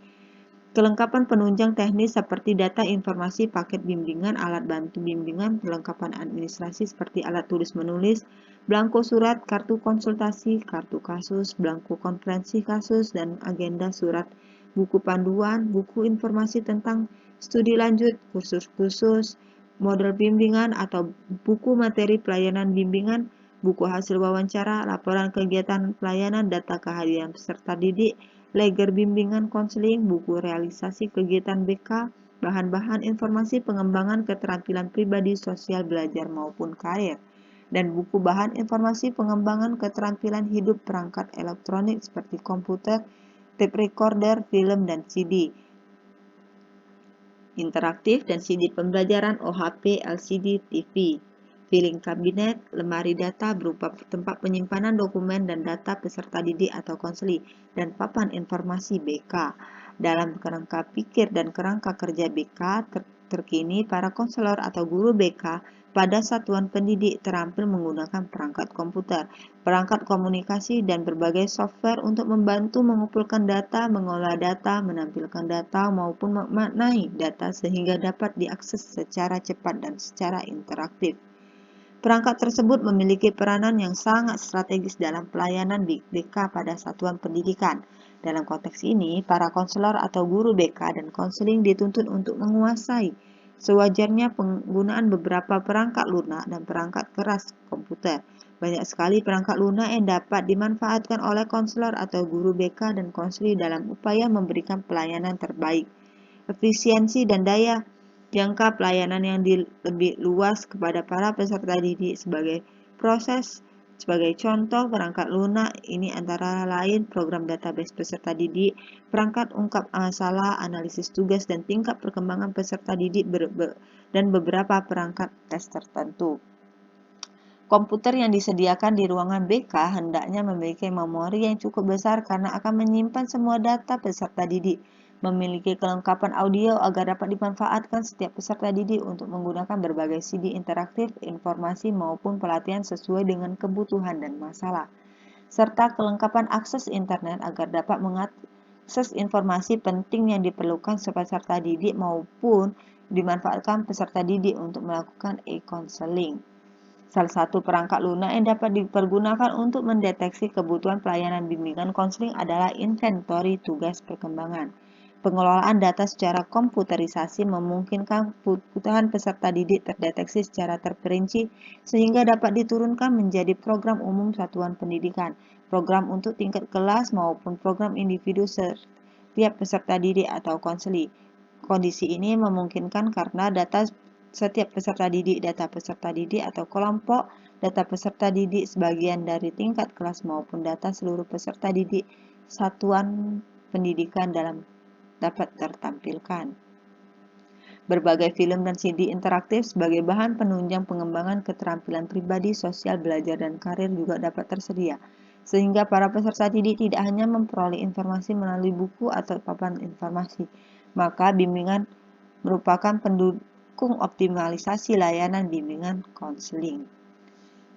[SPEAKER 1] Kelengkapan penunjang teknis seperti data informasi paket bimbingan, alat bantu bimbingan, perlengkapan administrasi seperti alat tulis-menulis, belangko surat, kartu konsultasi, kartu kasus, belangko konferensi kasus, dan agenda surat, buku panduan, buku informasi tentang studi lanjut, kursus khusus, model bimbingan atau buku materi pelayanan bimbingan, buku hasil wawancara, laporan kegiatan pelayanan, data kehadiran peserta didik, leger bimbingan konseling, buku realisasi kegiatan BK, bahan-bahan informasi pengembangan keterampilan pribadi sosial belajar maupun karir, dan buku bahan informasi pengembangan keterampilan hidup perangkat elektronik seperti komputer, tape recorder, film, dan CD interaktif dan CD pembelajaran OHP, LCD, TV. Filing kabinet, lemari data berupa tempat penyimpanan dokumen dan data peserta didik atau konseli, dan papan informasi BK. Dalam kerangka pikir dan kerangka kerja BK terkini, para konselor atau guru BK pada satuan pendidik terampil menggunakan perangkat komputer, perangkat komunikasi, dan berbagai software untuk membantu mengumpulkan data, mengolah data, menampilkan data, maupun memaknai data sehingga dapat diakses secara cepat dan secara interaktif. Perangkat tersebut memiliki peranan yang sangat strategis dalam pelayanan BK pada satuan pendidikan. Dalam konteks ini, para konselor atau guru BK dan konseling dituntut untuk menguasai sewajarnya penggunaan beberapa perangkat lunak dan perangkat keras komputer. Banyak sekali perangkat lunak yang dapat dimanfaatkan oleh konselor atau guru BK dan konseling dalam upaya memberikan pelayanan terbaik, efisiensi, dan daya jangka pelayanan yang lebih luas kepada para peserta didik. Sebagai contoh, perangkat lunak ini antara lain program database peserta didik, perangkat ungkap masalah, analisis tugas, dan tingkat perkembangan peserta didik, dan beberapa perangkat tes tertentu. Komputer yang disediakan di ruangan BK hendaknya memiliki memori yang cukup besar karena akan menyimpan semua data peserta didik, memiliki kelengkapan audio agar dapat dimanfaatkan setiap peserta didik untuk menggunakan berbagai CD interaktif, informasi, maupun pelatihan sesuai dengan kebutuhan dan masalah, serta kelengkapan akses internet agar dapat mengakses informasi penting yang diperlukan peserta didik maupun dimanfaatkan peserta didik untuk melakukan e-counseling. Salah satu perangkat lunak yang dapat dipergunakan untuk mendeteksi kebutuhan pelayanan bimbingan konseling adalah inventory tugas perkembangan. Pengelolaan data secara komputerisasi memungkinkan kebutuhan peserta didik terdeteksi secara terperinci sehingga dapat diturunkan menjadi program umum satuan pendidikan, program untuk tingkat kelas maupun program individu setiap peserta didik atau konseli. Kondisi ini memungkinkan karena data setiap peserta didik, data peserta didik atau kelompok data peserta didik sebagian dari tingkat kelas maupun data seluruh peserta didik satuan pendidikan dapat tertampilkan. Berbagai film dan CD interaktif sebagai bahan penunjang pengembangan keterampilan pribadi, sosial, belajar, dan karir juga dapat tersedia, sehingga para peserta didik tidak hanya memperoleh informasi melalui buku atau papan informasi. Maka bimbingan merupakan pendukung optimalisasi layanan bimbingan konseling.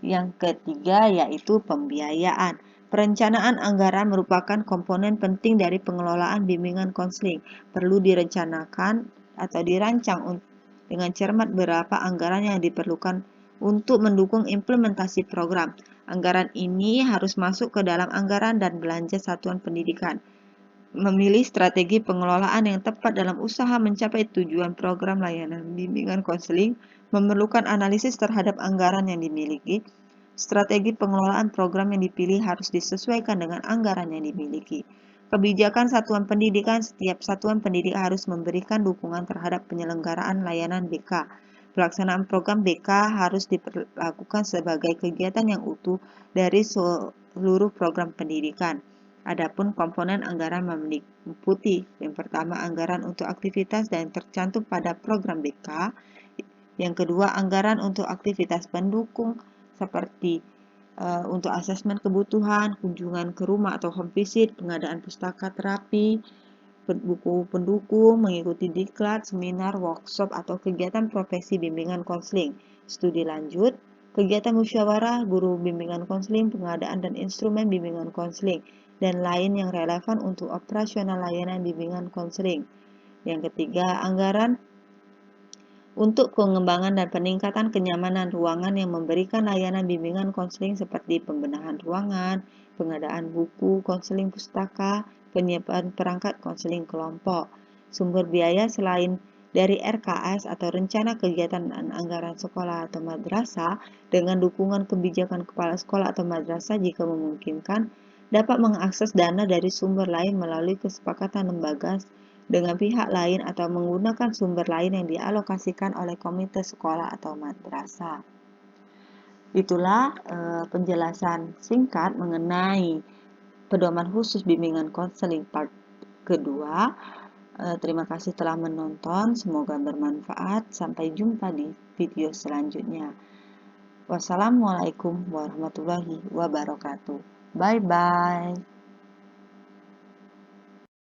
[SPEAKER 1] Yang ketiga yaitu pembiayaan. Perencanaan anggaran merupakan komponen penting dari pengelolaan bimbingan konseling. Perlu direncanakan atau dirancang dengan cermat berapa anggaran yang diperlukan untuk mendukung implementasi program. Anggaran ini harus masuk ke dalam anggaran dan belanja satuan pendidikan. Memilih strategi pengelolaan yang tepat dalam usaha mencapai tujuan program layanan bimbingan konseling memerlukan analisis terhadap anggaran yang dimiliki. Strategi pengelolaan program yang dipilih harus disesuaikan dengan anggaran yang dimiliki. Kebijakan satuan pendidikan. Setiap satuan pendidik harus memberikan dukungan terhadap penyelenggaraan layanan BK. Pelaksanaan program BK harus dilakukan sebagai kegiatan yang utuh dari seluruh program pendidikan. Adapun komponen anggaran meliputi yang pertama anggaran untuk aktivitas dan tercantum pada program BK. Yang kedua anggaran untuk aktivitas pendukung seperti untuk asesmen kebutuhan, kunjungan ke rumah atau home visit, pengadaan pustaka terapi, buku pendukung, mengikuti diklat, seminar, workshop, atau kegiatan profesi bimbingan konseling, studi lanjut, kegiatan musyawarah, guru bimbingan konseling, pengadaan dan instrumen bimbingan konseling, dan lain yang relevan untuk operasional layanan bimbingan konseling. Yang ketiga, anggaran untuk pengembangan dan peningkatan kenyamanan ruangan yang memberikan layanan bimbingan konseling seperti pembenahan ruangan, pengadaan buku konseling pustaka, penyiapan perangkat konseling kelompok. Sumber biaya selain dari RKS atau rencana kegiatan dan anggaran sekolah atau madrasah dengan dukungan kebijakan kepala sekolah atau madrasah jika memungkinkan, dapat mengakses dana dari sumber lain melalui kesepakatan lembaga dengan pihak lain atau menggunakan sumber lain yang dialokasikan oleh komite sekolah atau madrasah. Itulah penjelasan singkat mengenai pedoman khusus bimbingan konseling part kedua. Terima kasih telah menonton, semoga bermanfaat. Sampai jumpa di video selanjutnya. Wassalamualaikum warahmatullahi wabarakatuh. Bye-bye.